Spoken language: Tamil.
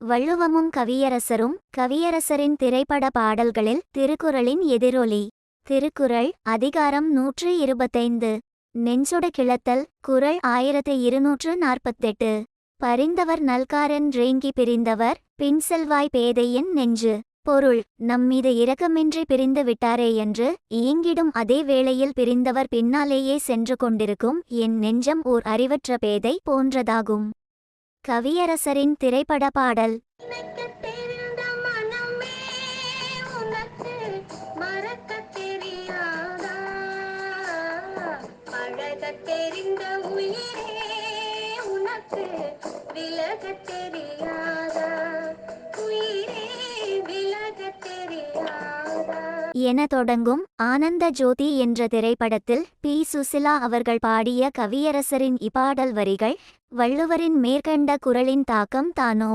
வள்ளுவமும் கவியரசரும். கவியரசரின் திரைப்பட பாடல்களில் திருக்குறளின் எதிரொலி. திருக்குறள் அதிகாரம் 125. நெஞ்சொடு கிளத்தல். குறள் 1248. பரிந்தவர் நல்காரன் ரேங்கி பிரிந்தவர் பின் செல்வாய் பேதையின் நெஞ்சு. பொருள்: நம்மீது இரக்கமின்றி பிரிந்து விட்டாரே என்று ஈங்கிடும் அதே வேளையில் பிரிந்தவர் பின்னாலேயே சென்று கொண்டிருக்கும் என் நெஞ்சம் ஓர் அறிவற்ற பேதை போன்றதாகும். கவியரசரின் திரைப்பட பாடல். என தொடங்கும் ஆனந்த ஜோதி என்ற திரைப்படத்தில் பி. சுசிலா அவர்கள் பாடிய கவியரசரின் இப்பாடல் வரிகள் வள்ளுவரின் மேற்கண்ட குறளின் தாக்கம் தானோ.